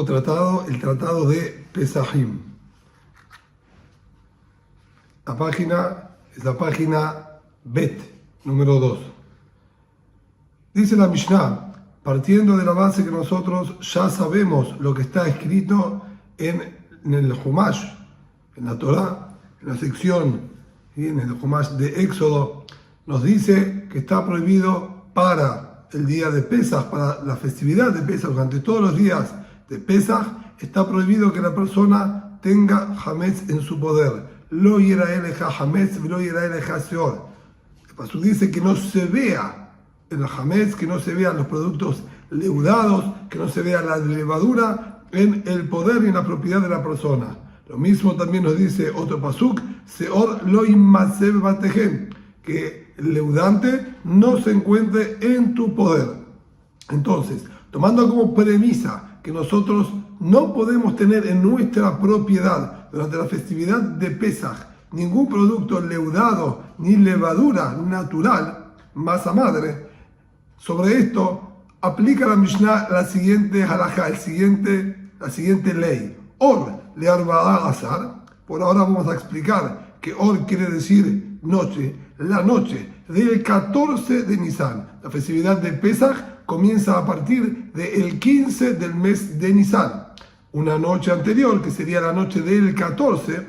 nuevo tratado, el tratado de Pesahim. La página es la página Bet, número 2. Dice la Mishnah, partiendo de la base que nosotros ya sabemos lo que está escrito en el Humash, en la Torah, en la sección, en el Humash de Éxodo, nos dice que está prohibido para el día de Pesach, para la festividad de Pesach, durante todos los días de Pesach, está prohibido que la persona tenga Hametz en su poder. Lo yera eleja Hametz, lo yera eleja Seor. El pasuk dice que no se vea el Hametz, que no se vean los productos leudados, que no se vea la levadura en el poder y en la propiedad de la persona. Lo mismo también nos dice otro pasuk, Seor lo inmaseb batejem, que el leudante no se encuentre en tu poder. Entonces, tomando como premisa que nosotros no podemos tener en nuestra propiedad durante la festividad de Pesach ningún producto leudado ni levadura natural, masa madre, sobre esto aplica la Mishnah la siguiente halajá, la siguiente ley. Or le arba'á azar. Por ahora vamos a explicar que Or quiere decir noche, la noche del 14 de Nisan. La festividad de Pesach comienza a partir del 15 del mes de Nisan. Una noche anterior, que sería la noche del 14,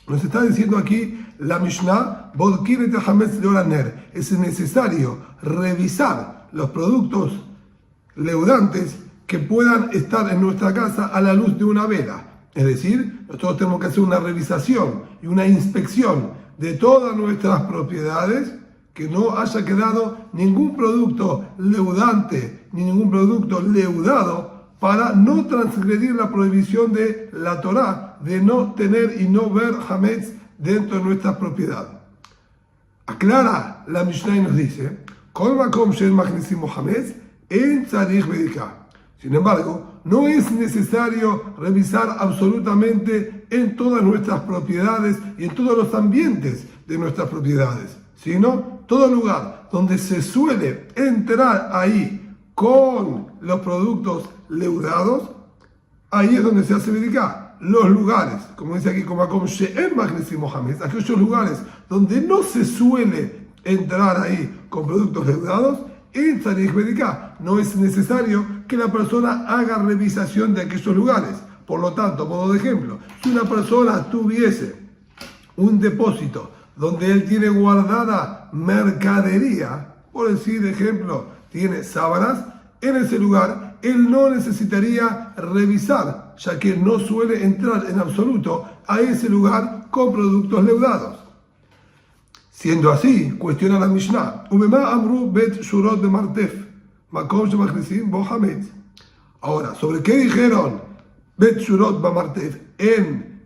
nos está diciendo aquí la Mishnah, es necesario revisar los productos leudantes que puedan estar en nuestra casa a la luz de una vela. Es decir, nosotros tenemos que hacer una revisación y una inspección de todas nuestras propiedades, que no haya quedado ningún producto leudante ni ningún producto leudado, para no transgredir la prohibición de la Torá de no tener y no ver Hametz dentro de nuestra propiedad. Aclara la Mishnah y nos dice, sin embargo, no es necesario revisar absolutamente en todas nuestras propiedades y en todos los ambientes de nuestras propiedades, sino todo lugar donde se suele entrar ahí con los productos leudados, ahí es donde se hace verificar. Los lugares, como dice aquí, aquellos lugares donde no se suele entrar ahí con productos leudados, no es necesario que la persona haga revisación de aquellos lugares. Por lo tanto, modo de ejemplo, si una persona tuviese un depósito donde él tiene guardada mercadería, por decir ejemplo, tiene sábanas, en ese lugar él no necesitaría revisar, ya que no suele entrar en absoluto a ese lugar con productos leudados. Siendo así, cuestiona la Mishnah, ahora, ¿sobre qué dijeron Bet Shurot Bamartef en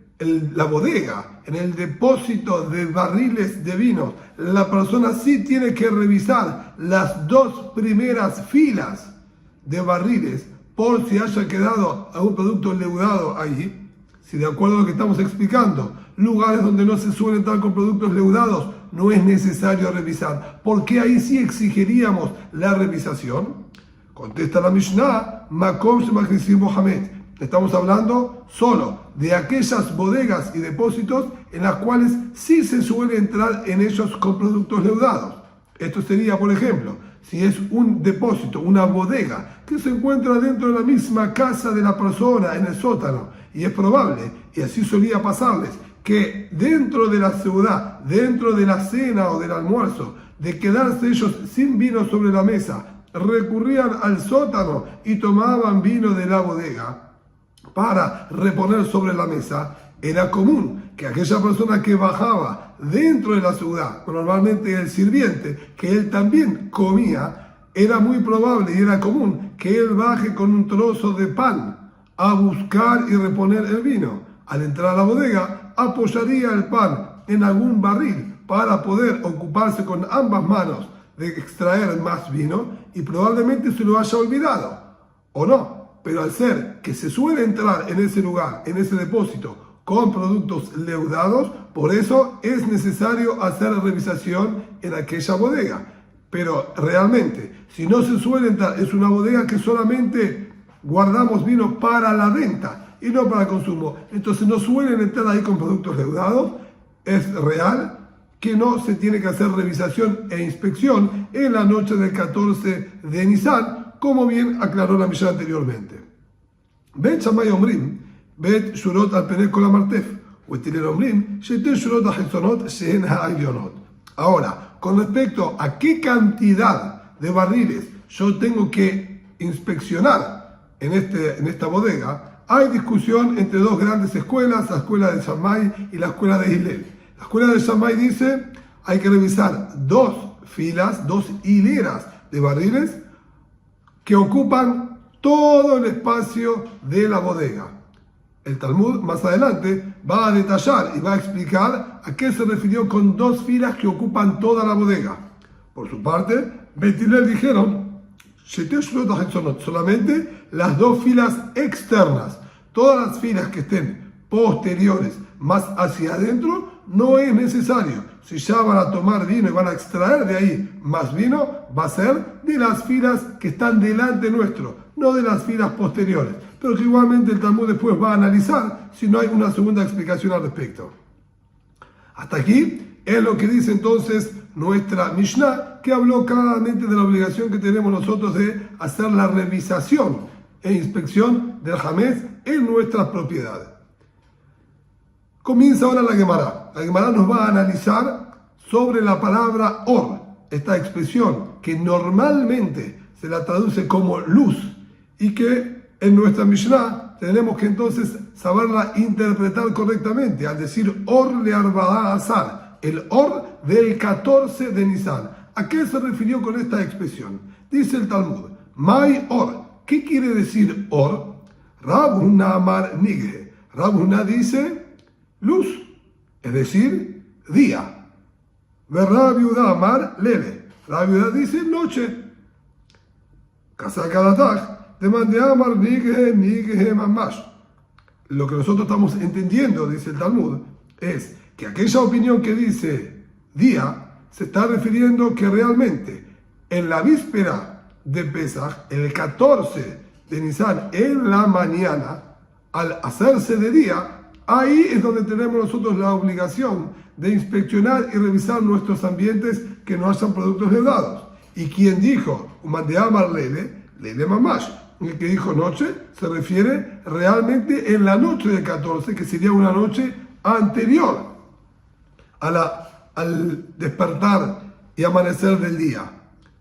la bodega, en el depósito de barriles de vino? La persona sí tiene que revisar las dos primeras filas de barriles por si haya quedado algún producto leudado ahí. Si de acuerdo a lo que estamos explicando, lugares donde no se suele entrar con productos leudados, no es necesario revisar. ¿Por qué ahí sí exigiríamos la revisación? Contesta la Mishnah, Makom Shemachnisim Hametz. Estamos hablando solo de aquellas bodegas y depósitos en las cuales sí se suele entrar en ellos con productos leudados. Esto sería, por ejemplo, si es un depósito, una bodega que se encuentra dentro de la misma casa de la persona, en el sótano, y es probable, y así solía pasarles, que dentro de la ciudad, dentro de la cena o del almuerzo, de quedarse ellos sin vino sobre la mesa, recurrían al sótano y tomaban vino de la bodega para reponer sobre la mesa. Era común que aquella persona que bajaba dentro de la ciudad, normalmente el sirviente, que él también comía, era muy probable y era común que él baje con un trozo de pan a buscar y reponer el vino. Al entrar a la bodega, apoyaría el pan en algún barril para poder ocuparse con ambas manos de extraer más vino, y probablemente se lo haya olvidado, o no. Pero al ser que se suele entrar en ese lugar, en ese depósito, con productos leudados, por eso es necesario hacer revisación en aquella bodega. Pero realmente, si no se suele entrar, es una bodega que solamente guardamos vino para la venta y no para el consumo. Entonces no suelen entrar ahí con productos deudados. Es real que no se tiene que hacer revisación e inspección en la noche del 14 de Nisan, como bien aclaró la Mishnah anteriormente. Bet Shammai Omrim, Bet Shurot al Penel Kol Amartef, Uetilel Omrim, Shete Shurot Hachesonot Shehen Ha'alyonot. Ahora, con respecto a qué cantidad de barriles yo tengo que inspeccionar en esta bodega, hay discusión entre dos grandes escuelas, la escuela de Shammai y la escuela de Hillel. La escuela de Shammai dice, hay que revisar dos hileras de barriles que ocupan todo el espacio de la bodega. El Talmud más adelante va a detallar y va a explicar a qué se refirió con dos filas que ocupan toda la bodega. Por su parte, Bet Hillel dijeron, solamente las dos filas externas, todas las filas que estén posteriores más hacia adentro, no es necesario. Si ya van a tomar vino y van a extraer de ahí más vino, va a ser de las filas que están delante nuestro, no de las filas posteriores. Pero que igualmente el Talmud después va a analizar si no hay una segunda explicación al respecto. Hasta aquí es lo que dice entonces nuestra Mishnah, que habló claramente de la obligación que tenemos nosotros de hacer la revisación e inspección del Hametz en nuestras propiedades. Comienza ahora la Gemara. La Gemara nos va a analizar sobre la palabra or, esta expresión que normalmente se la traduce como luz y que en nuestra Mishnah tenemos que entonces saberla interpretar correctamente al decir or le arba'á azar, el or del 14 de Nisan. ¿A qué se refirió con esta expresión? Dice el Talmud, Mai or. ¿Qué quiere decir or? Rab Huna amar nighe. Rab Huna dice luz, es decir, día. Rab Yehuda amar leve. Rab Yehuda dice noche. Kasakadatach. De amar nighe mamash. Lo que nosotros estamos entendiendo, dice el Talmud, es que aquella opinión que dice día se está refiriendo que realmente en la víspera de Pesaj, el 14 de Nisan, en la mañana, al hacerse de día, ahí es donde tenemos nosotros la obligación de inspeccionar y revisar nuestros ambientes que no hayan productos deudados. Y quien dijo, Umandeamar lele mamash, el que dijo noche, se refiere realmente en la noche del 14, que sería una noche anterior al despertar y amanecer del día.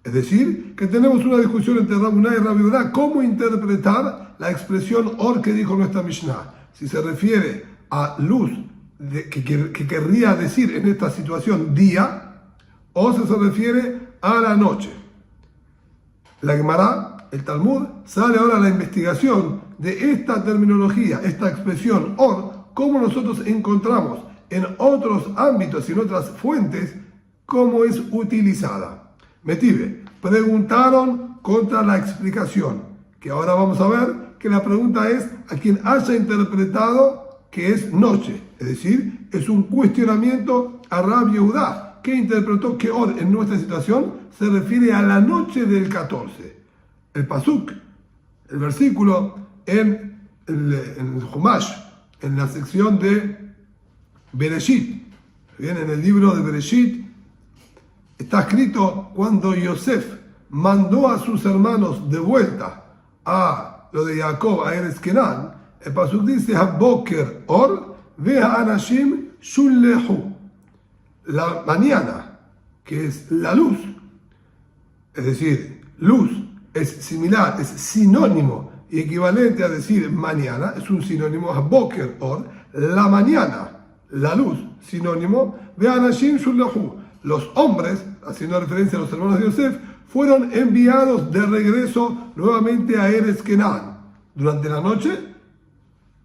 Es decir, que tenemos una discusión entre Rab Huna y Rab Yehuda, cómo interpretar la expresión or que dijo nuestra Mishnah. Si se refiere a luz, que querría decir en esta situación día, o si se refiere a la noche. La Gemara, el Talmud, sale ahora a la investigación de esta terminología, esta expresión or, cómo nosotros encontramos en otros ámbitos y en otras fuentes cómo es utilizada. Metive, preguntaron contra la explicación, que ahora vamos a ver que la pregunta es a quien haya interpretado que es noche, es decir, es un cuestionamiento a Rab Yehuda, que interpretó que or en nuestra situación se refiere a la noche del 14. El pasuk, el versículo en el Humash, en la sección de Bereshit, bien, en el libro de Bereshit, está escrito cuando Yosef mandó a sus hermanos de vuelta a lo de Jacob, a Eretz Kenan. El pasuk dice, Haboker or vea anashim shullehu. La mañana, que es la luz, es decir, luz es similar, es sinónimo y equivalente a decir mañana, es un sinónimo, Haboker or, la mañana, la luz, sinónimo, vea anashim shullehu. Los hombres, haciendo referencia a los hermanos de Yosef, fueron enviados de regreso nuevamente a Eretz Kenan. Durante la noche,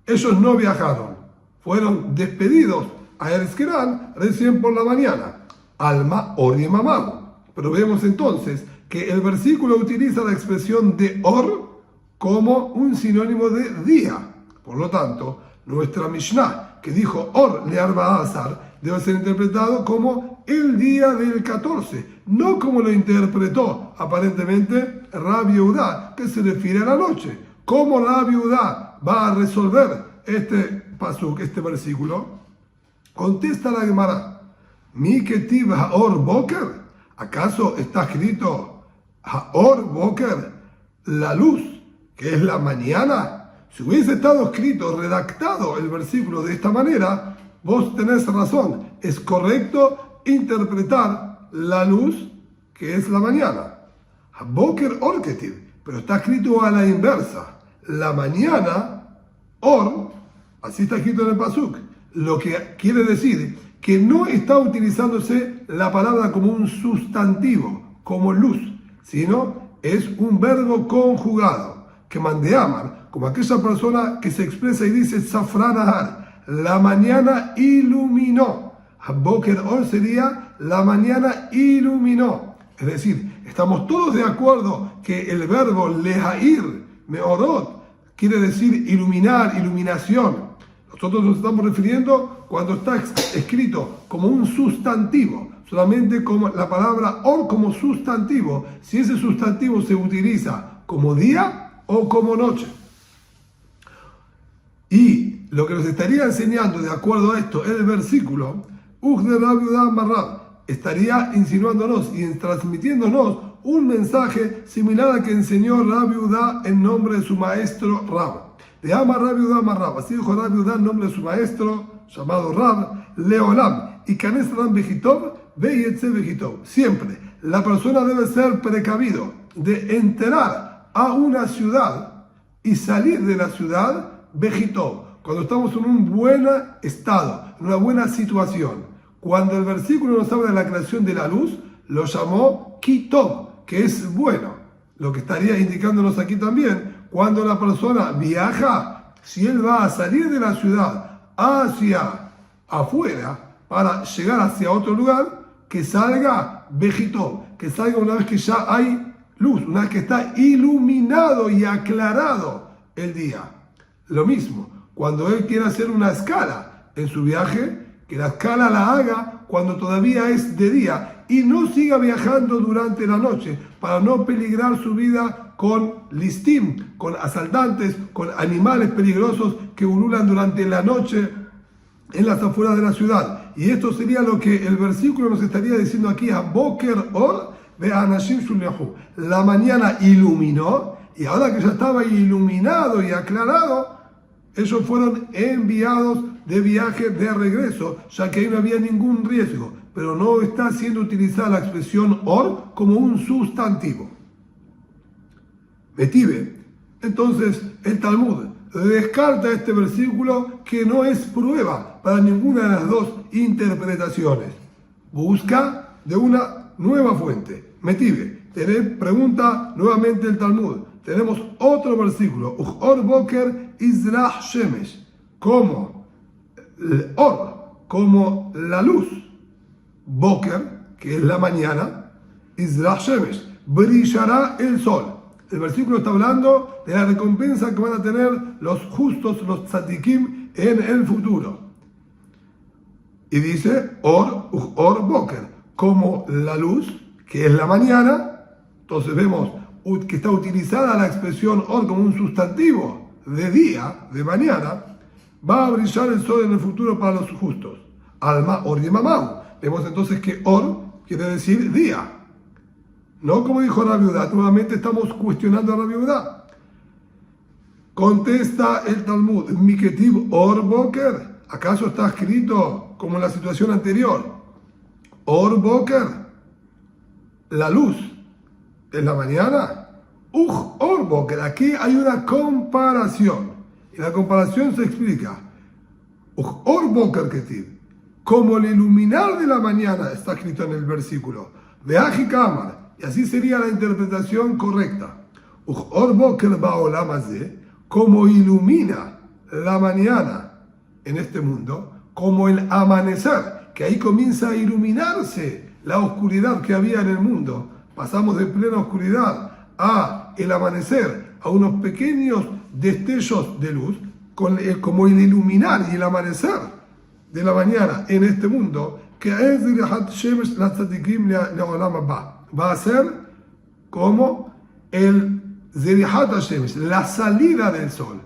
ellos no viajaron, fueron despedidos a Eretz Kenan recién por la mañana. Alma, or y mamá. Pero vemos entonces que el versículo utiliza la expresión de or como un sinónimo de día. Por lo tanto, nuestra Mishnah, que dijo or le arba azar, debe ser interpretado como el día del 14, no como lo interpretó aparentemente Rab Yehuda, que se refiere a la noche. ¿Cómo la viuda va a resolver este pasuk, este versículo? Contesta la Gemara. Mi ketiv haor boker. ¿Acaso está escrito haor boker, la luz, que es la mañana? Si hubiese estado escrito, redactado el versículo de esta manera, vos tenés razón. Es correcto interpretar la luz, que es la mañana. Boker or ketiv. Pero está escrito a la inversa. La mañana, or, así está escrito en el pasuk. Lo que quiere decir que no está utilizándose la palabra como un sustantivo, como luz, sino es un verbo conjugado, que mandeamar, como aquella persona que se expresa y dice Safran Ahar, la mañana iluminó. Boker or sería la mañana iluminó. Es decir, estamos todos de acuerdo que el verbo lehair, meorot, quiere decir iluminar, iluminación. Nosotros nos estamos refiriendo cuando está escrito como un sustantivo, solamente como la palabra or como sustantivo, si ese sustantivo se utiliza como día o como noche. Y lo que nos estaría enseñando de acuerdo a esto el versículo, estaría insinuándonos y transmitiéndonos un mensaje similar al que enseñó Rabbi Yehuda en nombre de su maestro Rab. De Amar Rabbi Yehuda Amar Rab. Así dijo Rabbi Yehuda en nombre de su maestro llamado Rab, Leolam. Y Kanes Ram Bejitov, Veyetze Bejitov. Siempre la persona debe ser precavido de entrar a una ciudad y salir de la ciudad Bejitov, cuando estamos en un buen estado, en una buena situación. Cuando el versículo nos habla de la creación de la luz, lo llamó Kitov, que es bueno. Lo que estaría indicándonos aquí también, cuando la persona viaja, si él va a salir de la ciudad hacia afuera para llegar hacia otro lugar, que salga Bejitov, que salga una vez que ya hay luz, una vez que está iluminado y aclarado el día. Lo mismo, cuando él quiere hacer una escala en su viaje, que la escala la haga cuando todavía es de día y no siga viajando durante la noche para no peligrar su vida con listim, con asaltantes, con animales peligrosos que ululan durante la noche en las afueras de la ciudad. Y esto sería lo que el versículo nos estaría diciendo aquí a Boker Or ve Anashim Shulyahu. La mañana iluminó y ahora que ya estaba iluminado y aclarado, ellos fueron enviados de viaje de regreso, ya que ahí no había ningún riesgo, pero no está siendo utilizada la expresión or como un sustantivo. Metive. Entonces el Talmud descarta este versículo que no es prueba para ninguna de las dos interpretaciones. Busca de una nueva fuente. Metive. Pregunta nuevamente el Talmud. Tenemos otro versículo. Or boker izrach shemesh. Como como la luz. Boker, que es la mañana. Izrach shemesh. Brillará el sol. El versículo está hablando de la recompensa que van a tener los justos, los tzadikim, en el futuro. Y dice, or boker, como la luz, que es la mañana. Entonces vemos que está utilizada la expresión or como un sustantivo de día, de mañana. Va a brillar el sol en el futuro para los justos. Alma, or y mamau. Vemos entonces que or quiere decir día. No como dijo Rabbi Yehuda, nuevamente estamos cuestionando a Rabbi Yehuda. Contesta el Talmud, Miketiv Or Boker. ¿Acaso está escrito como en la situación anterior? Or Boker, la luz, ¿en la mañana? Or Boker, aquí hay una comparación. Y la comparación se explica. Or Boker Ketiv, como el iluminar de la mañana está escrito en el versículo. Veaji Kamar. Y así sería la interpretación correcta. Como ilumina la mañana en este mundo, como el amanecer, que ahí comienza a iluminarse la oscuridad que había en el mundo. Pasamos de plena oscuridad a el amanecer, a unos pequeños destellos de luz, como el iluminar y el amanecer de la mañana en este mundo, que va a ser como el Zerihat Hashemesh, la salida del sol.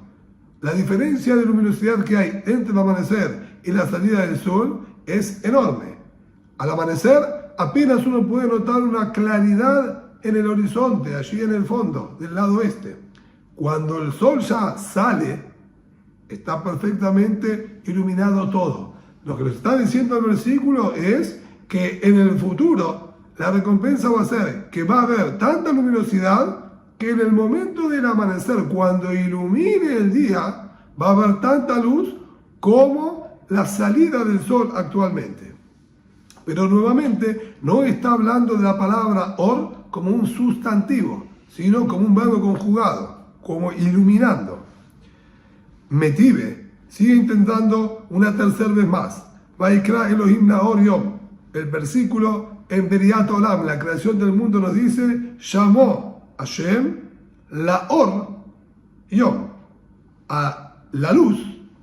La diferencia de luminosidad que hay entre el amanecer y la salida del sol es enorme. Al amanecer apenas uno puede notar una claridad en el horizonte, allí en el fondo, del lado este. Cuando el sol ya sale, está perfectamente iluminado todo. Lo que nos está diciendo el versículo es que en el futuro la recompensa va a ser que va a haber tanta luminosidad que en el momento del amanecer, cuando ilumine el día, va a haber tanta luz como la salida del sol actualmente. Pero nuevamente no está hablando de la palabra or como un sustantivo, sino como un verbo conjugado, como iluminando. Metive sigue intentando una tercera vez más. Vaikra Elohim Nahor Yom. El versículo en Beriat Olam, la creación del mundo, nos dice: llamó Hashem la or Yom, a la luz,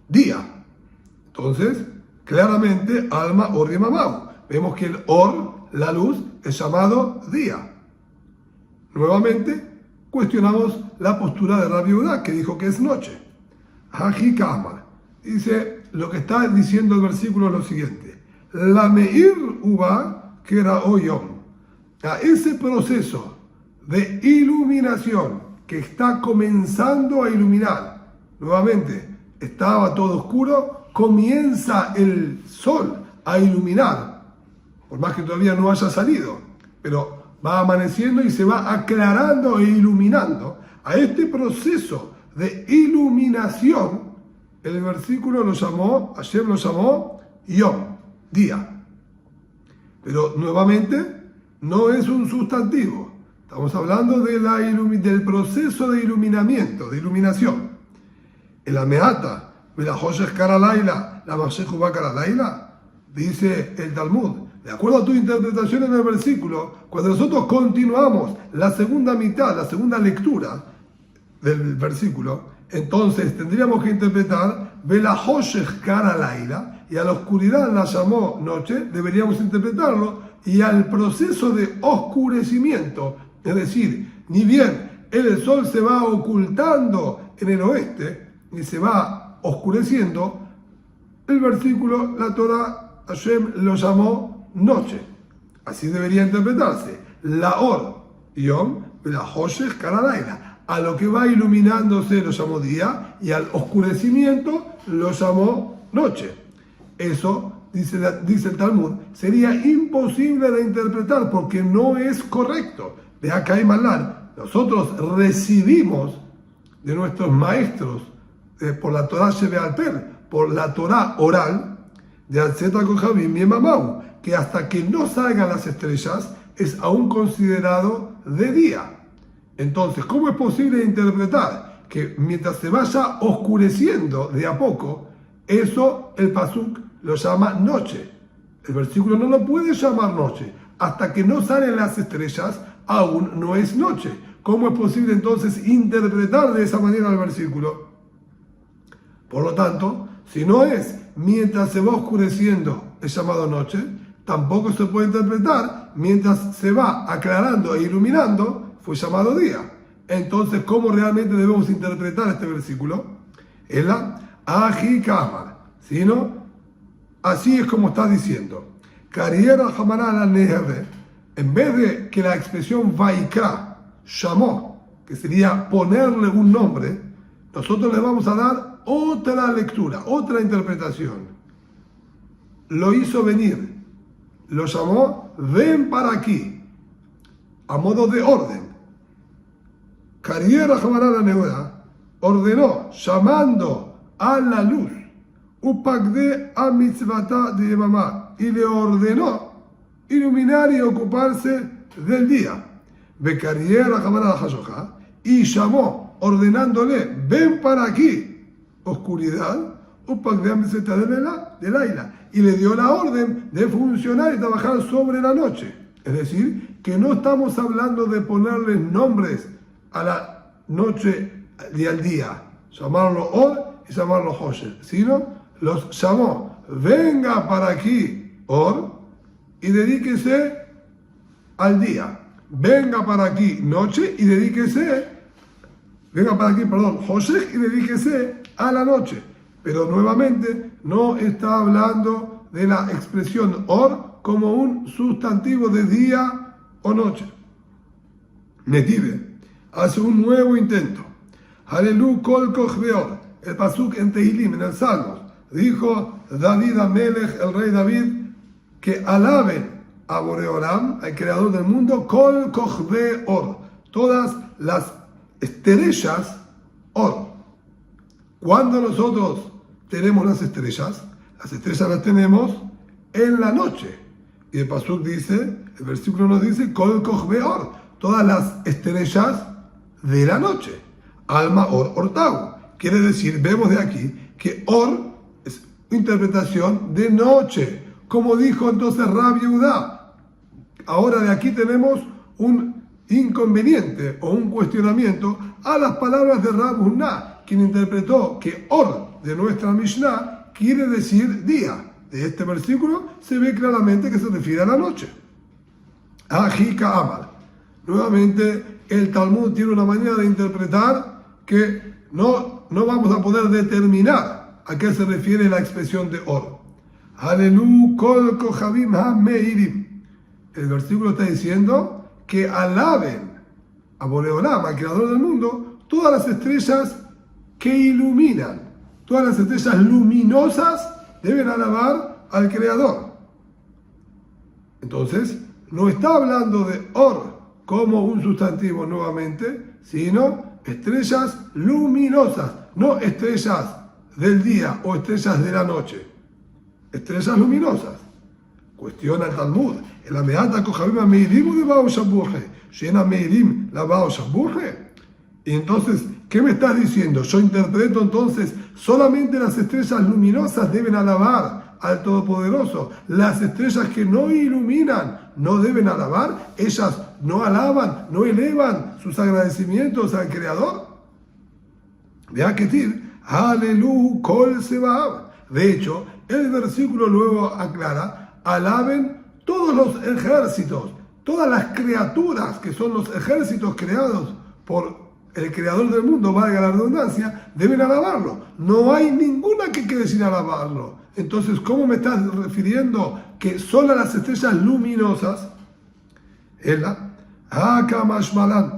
día. Entonces, claramente, Alma Or Yemamau. Vemos que el or, la luz, es llamado día. Nuevamente, cuestionamos la postura de Rabbi Yehuda, que dijo que es noche. Haji Kamar dice, lo que está diciendo el versículo es lo siguiente: la Meir Uba, que era Oyom. A ese proceso de iluminación que está comenzando a iluminar, nuevamente, estaba todo oscuro, comienza el sol a iluminar, por más que todavía no haya salido, pero va amaneciendo y se va aclarando e iluminando. A este proceso de iluminación, el versículo lo llamó, Hashem lo llamó Yom, día. Pero nuevamente, no es un sustantivo. Estamos hablando de del proceso de iluminamiento, de iluminación. En la Meata, la Hoshesh Karalaila, la Mashechu Karalaila, dice el Talmud, de acuerdo a tu interpretación en el versículo, cuando nosotros continuamos la segunda mitad, la segunda lectura del versículo, entonces tendríamos que interpretar Vela Hoshesh Karalaila, y a la oscuridad la llamó noche, deberíamos interpretarlo, y al proceso de oscurecimiento, es decir, ni bien el sol se va ocultando en el oeste, ni se va oscureciendo, el versículo, la Torah, Hashem lo llamó noche. Así debería interpretarse. La or, Yom, la Hoshesh Karalaila. A lo que va iluminándose lo llamó día, y al oscurecimiento lo llamó noche. Eso, dice el Talmud, sería imposible de interpretar porque no es correcto. De acá y Malar, nosotros recibimos de nuestros maestros por la Torah Shebealper, por la Torah oral de Atzeta Kohabim y Mamau, que hasta que no salgan las estrellas es aún considerado de día. Entonces, ¿cómo es posible interpretar que mientras se vaya oscureciendo de a poco, eso el pasuk lo llama noche? El versículo no lo puede llamar noche. Hasta que no salen las estrellas, aún no es noche. ¿Cómo es posible entonces interpretar de esa manera el versículo? Por lo tanto, si no es mientras se va oscureciendo es llamado noche, tampoco se puede interpretar mientras se va aclarando e iluminando fue llamado día. Entonces, ¿cómo realmente debemos interpretar este versículo? Es la Aji Kamar, sino así es como está diciendo. Carriera Hamarala Neheve, en vez de que la expresión Vaikra, llamó, que sería ponerle un nombre, nosotros le vamos a dar otra lectura, otra interpretación. Lo hizo venir, lo llamó ven para aquí, a modo de orden. Carriera Hamarala Neheve ordenó, llamando a la luz, Upagde a mitzvata de mamá, y le ordenó iluminar y ocuparse del día. Becariera Hamarala Hashoja, y llamó, ordenándole, ven para aquí, oscuridad, Upagde a mitzvata de Laila, y le dio la orden de funcionar y trabajar sobre la noche. Es decir, que no estamos hablando de ponerles nombres a la noche y al día, llamarlo Or y llamarlo Hosher, sino los llamó, venga para aquí, Or, y dedíquese al día. Venga para aquí, noche, y dedíquese venga para aquí, perdón, Hoshech y dedíquese a la noche. Pero nuevamente no está hablando de la expresión or como un sustantivo de día o noche. Netive hace un nuevo intento. Halelu kol kochbeor, el pasuk en Tehilim, en el Salmos, dijo David Amelech, el rey David, que alaben a Boreolam, al creador del mundo, kol kochbeor, todas las estrellas or. Cuando nosotros tenemos las estrellas las tenemos en la noche. Y el pasuk dice, el versículo nos dice, kol kochbeor, todas las estrellas de la noche. Alma or ortau. Quiere decir, vemos de aquí que or es interpretación de noche. Como dijo entonces Rabbi Yehuda. Ahora de aquí tenemos un inconveniente o un cuestionamiento a las palabras de Rabbi Huna, quien interpretó que or de nuestra Mishnah quiere decir día. De este versículo se ve claramente que se refiere a la noche. Ajika Amar. Nuevamente, el Talmud tiene una manera de interpretar que no vamos a poder determinar a qué se refiere la expresión de or. Halelu kol kochavim ha-meirim. El versículo está diciendo que alaben a Boreolam, al creador del mundo, todas las estrellas que iluminan, todas las estrellas luminosas deben alabar al creador. Entonces, no está hablando de or como un sustantivo nuevamente, sino estrellas luminosas, no estrellas del día o estrellas de la noche, estrellas luminosas. Cuestiona el Talmud, el ameata kochavim ameirim de bao shabuche, llena meirim la bao shabuche. Y entonces, ¿qué me estás diciendo? Yo interpreto entonces, solamente las estrellas luminosas deben alabar al Todopoderoso. Las estrellas que no iluminan no deben alabar, ellas no alaban, no elevan sus agradecimientos al Creador. Vea que decir, Halelu kol sebaab. De hecho, el versículo luego aclara, alaben todos los ejércitos, todas las criaturas que son los ejércitos creados por el creador del mundo, valga la redundancia, deben alabarlo. No hay ninguna que quede sin alabarlo. Entonces, ¿cómo me estás refiriendo que solo las estrellas luminosas?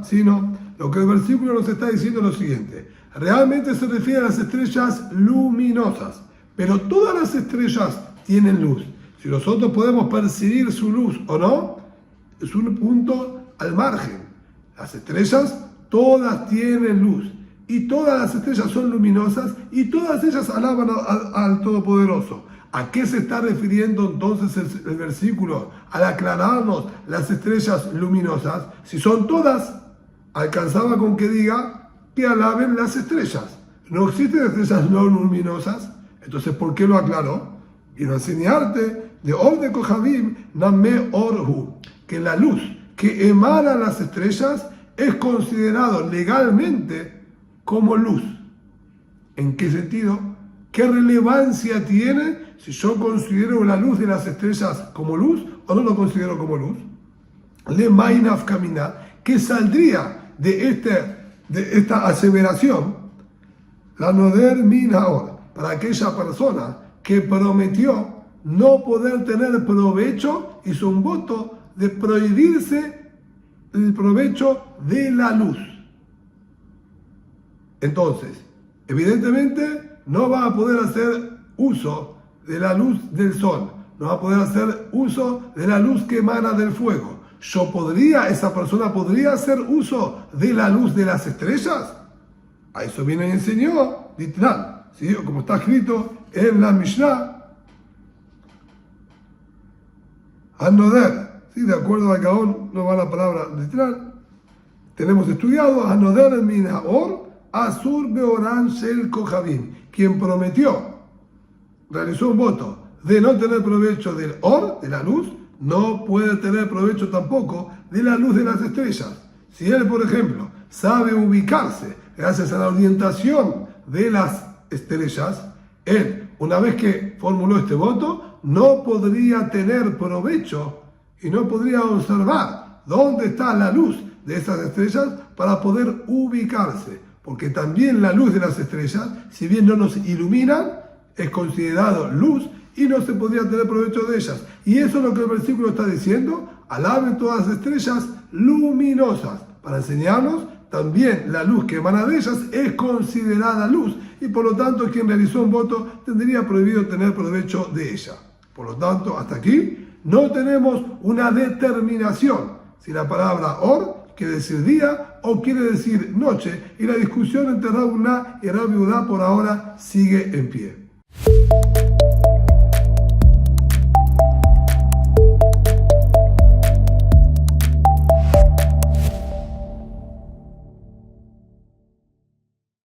Sino, lo que el versículo nos está diciendo es lo siguiente. Realmente se refiere a las estrellas luminosas, pero todas las estrellas tienen luz. Si nosotros podemos percibir su luz o no, es un punto al margen. Las estrellas todas tienen luz y todas las estrellas son luminosas y todas ellas alaban al Todopoderoso. ¿A qué se está refiriendo entonces el versículo al aclararnos las estrellas luminosas? Si son todas, alcanzaba con que diga que alaben las estrellas. No existen estrellas no luminosas. Entonces, ¿por qué lo aclaró? Vino a enseñarte de or de Kochavim Name Orhu, que la luz que emana las estrellas es considerado legalmente como luz. ¿En qué sentido? ¿Qué relevancia tiene si yo considero la luz de las estrellas como luz o no lo considero como luz? Le mainaf caminar, ¿qué saldría de esta aseveración? La noder min haor, para aquella persona que prometió no poder tener provecho, hizo un voto de prohibirse el provecho de la luz. Entonces, evidentemente no va a poder hacer uso de la luz del sol, no va a poder hacer uso de la luz que emana del fuego. ¿Esa persona podría hacer uso de la luz de las estrellas? A eso viene y enseñó Ditnan, ¿sí? Como está escrito en la Mishnah, Anoder, ¿sí? De acuerdo al Gaón, no va la palabra literal. Tenemos estudiado Anoder min haor asur beoran shel kochavim, quien prometió, realizó un voto de no tener provecho del or, de la luz, no puede tener provecho tampoco de la luz de las estrellas. Si él, por ejemplo, sabe ubicarse gracias a la orientación de las estrellas, él, una vez que formuló este voto, no podría tener provecho y no podría observar dónde está la luz de esas estrellas para poder ubicarse. porque también la luz de las estrellas, si bien no nos iluminan, es considerado luz y no se podría tener provecho de ellas. Y eso es lo que el versículo está diciendo: alaben todas las estrellas luminosas, para enseñarnos también la luz que emana de ellas es considerada luz, y por lo tanto quien realizó un voto tendría prohibido tener provecho de ella. Por lo tanto, hasta aquí no tenemos una determinación si la palabra or quiere decir día o quiere decir noche, y la discusión entre Rav Huna y Rav Yehuda por ahora sigue en pie.